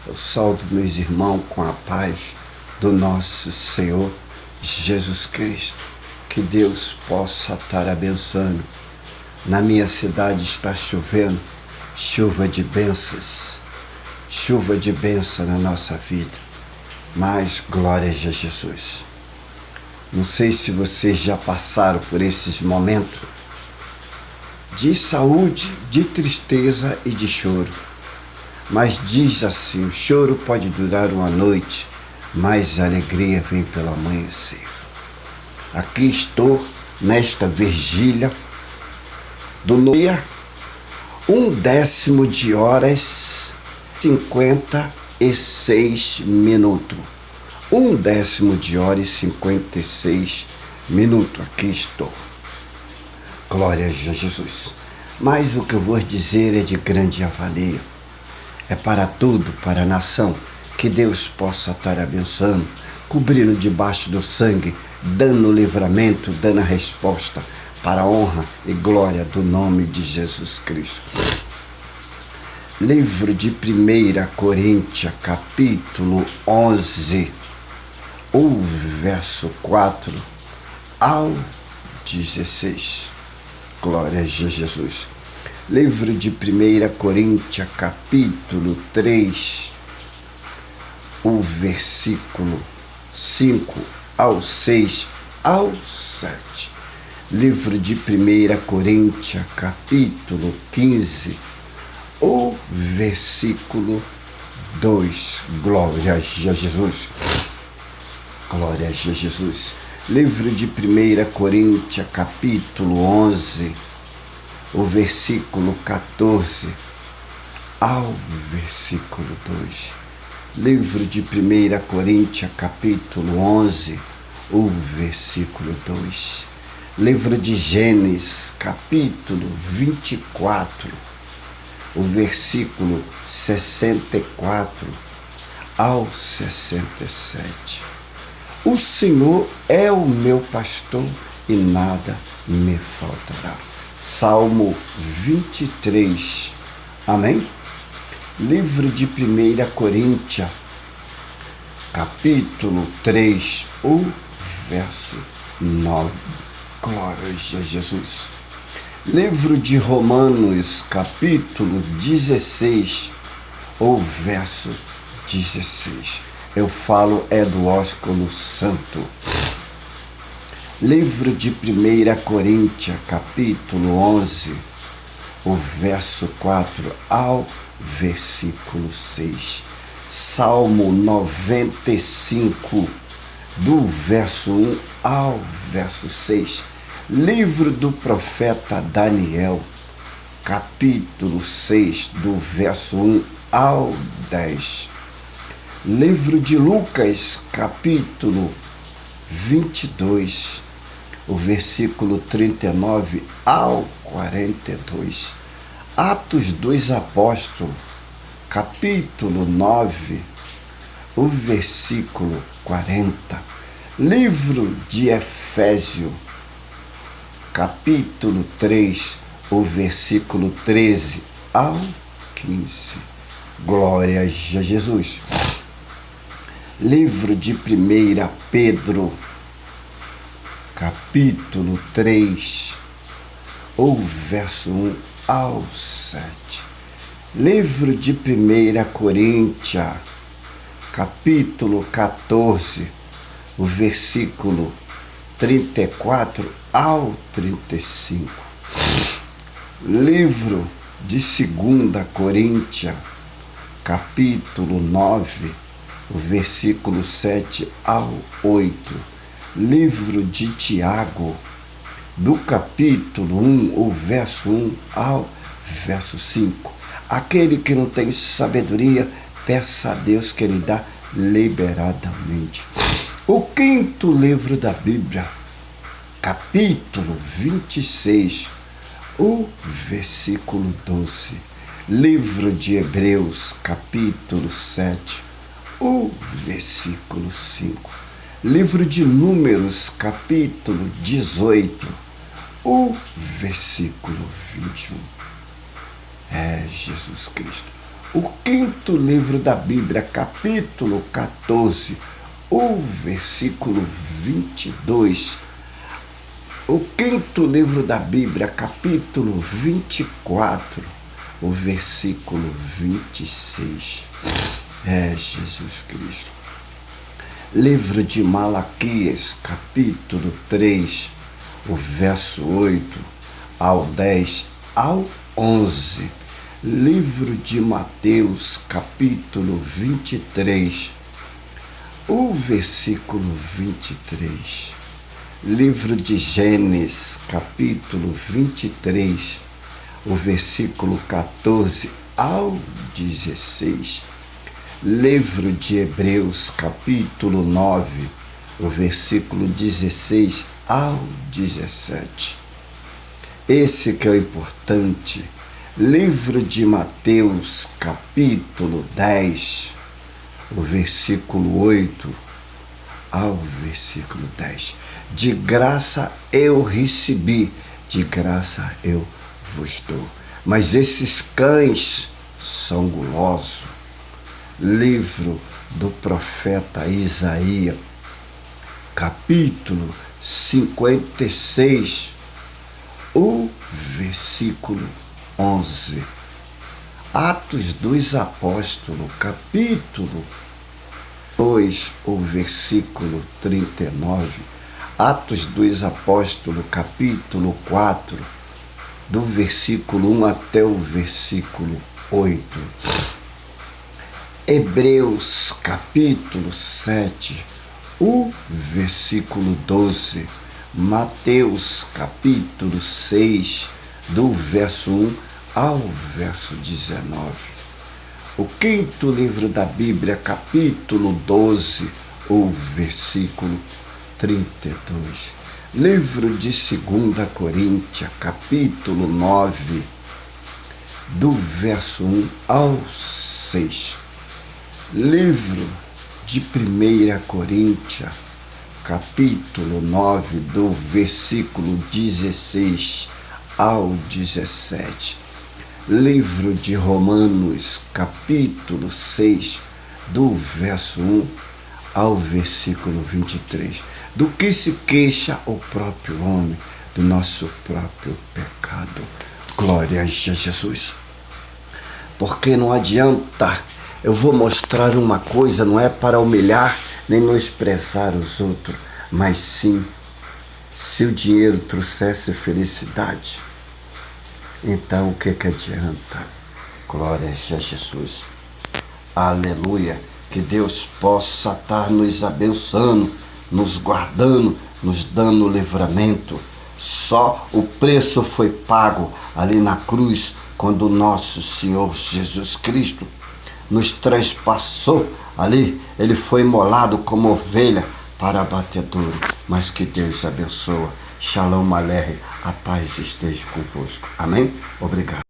Eu saúdo meus irmãos com a paz do nosso Senhor Jesus Cristo. Que Deus possa estar abençoando. Na minha cidade está chovendo, chuva de bênçãos na nossa vida. Mas glórias a Jesus. Não sei se vocês já passaram por esses momentos de saúde, de tristeza e de choro. Mas diz assim: o choro pode durar uma noite, mas a alegria vem pelo amanhecer. Aqui estou nesta vigília do dia 1/10 56 minutos. 1/10 56 minutos. Aqui estou. Glória a Jesus. Mas o que eu vou dizer é de grande avalia. É para tudo, para a nação, que Deus possa estar abençoando, cobrindo debaixo do sangue, dando livramento, dando a resposta para a honra e glória do nome de Jesus Cristo. Livro de 1 Coríntios, capítulo 11, o verso 4 ao 16. Glória a Jesus. Livro de 1 Coríntios, capítulo 3, o versículo 5 ao 6 ao 7. Livro de 1 Coríntios, capítulo 15, o versículo 2. Glória a Jesus. Glória a Jesus. Livro de 1 Coríntios, capítulo 11, o versículo 14 ao versículo 2. Livro de 1 Coríntios, capítulo 11, o versículo 2. Livro de Gênesis, capítulo 24, o versículo 64 ao 67. O Senhor é o meu pastor e nada me faltará. Salmo 23. Amém? Livro de 1 Coríntios, capítulo 3, o verso 9. Glória a Jesus. Livro de Romanos, capítulo 16, o verso 16. Eu falo do ósculo santo. Livro de 1 Coríntios, capítulo 11, o verso 4 ao versículo 6. Salmo 95, do verso 1 ao verso 6. Livro do profeta Daniel, capítulo 6, do verso 1 ao 10. Livro de Lucas, capítulo 22, o versículo 39 ao 42. Atos dos Apóstolos, capítulo 9, o versículo 40. Livro de Efésios, capítulo 3, o versículo 13 ao 15. Glória a Jesus. Livro de 1 Pedro, capítulo 3, o verso 1 ao 7. Livro de 1 Coríntios, capítulo 14, o versículo 34 ao 35. Livro de 2 Coríntios, capítulo 9, o versículo 7 ao 8. Livro de Tiago, do capítulo 1, o verso 1 ao verso 5. Aquele que não tem sabedoria, peça a Deus que Ele dá liberadamente. O 5º livro da Bíblia, capítulo 26, o versículo 12. Livro de Hebreus, capítulo 7, o versículo 5. Livro de Números, capítulo 18, o versículo 21. É Jesus Cristo. O quinto livro da Bíblia, capítulo 14, o versículo 22. O quinto livro da Bíblia, capítulo 24, o versículo 26. Jesus Cristo. Livro de Malaquias, capítulo 3, o verso 8 ao 10 ao 11. Livro de Mateus, capítulo 23, o versículo 23. Livro de Gênesis, capítulo 23, o versículo 14 ao 16. Livro de Hebreus, capítulo 9, o versículo 16 ao 17. Esse que é o importante. Livro de Mateus, capítulo 10, o versículo 8 ao versículo 10. De graça eu recebi, de graça eu vos dou. Mas esses cães são gulosos. Livro do profeta Isaías, capítulo 56, o versículo 11. Atos dos Apóstolos, capítulo 2, o versículo 39. Atos dos Apóstolos, capítulo 4, do versículo 1 até o versículo 8. Hebreus, capítulo 7, o versículo 12. Mateus, capítulo 6, do verso 1 ao verso 19. O quinto livro da Bíblia, capítulo 12, o versículo 32. Livro de 2 Coríntios, capítulo 9, do verso 1 ao 6. Livro de 1 Coríntios, capítulo 9, do versículo 16 ao 17. Livro de Romanos, capítulo 6, do verso 1 ao versículo 23. Do que se queixa o próprio homem, do nosso próprio pecado. Glória a Jesus. Porque não adianta, eu vou mostrar uma coisa, não é para humilhar nem menosprezar os outros, mas sim, se o dinheiro trouxesse felicidade, então o que adianta? Glória a Jesus. Aleluia. Que Deus possa estar nos abençoando, nos guardando, nos dando livramento. Só o preço foi pago ali na cruz, quando o nosso Senhor Jesus Cristo nos trespassou ali. Ele foi imolado como ovelha para abatedouro. Mas que Deus abençoe. Shalom Aleichem. A paz esteja convosco. Amém? Obrigado.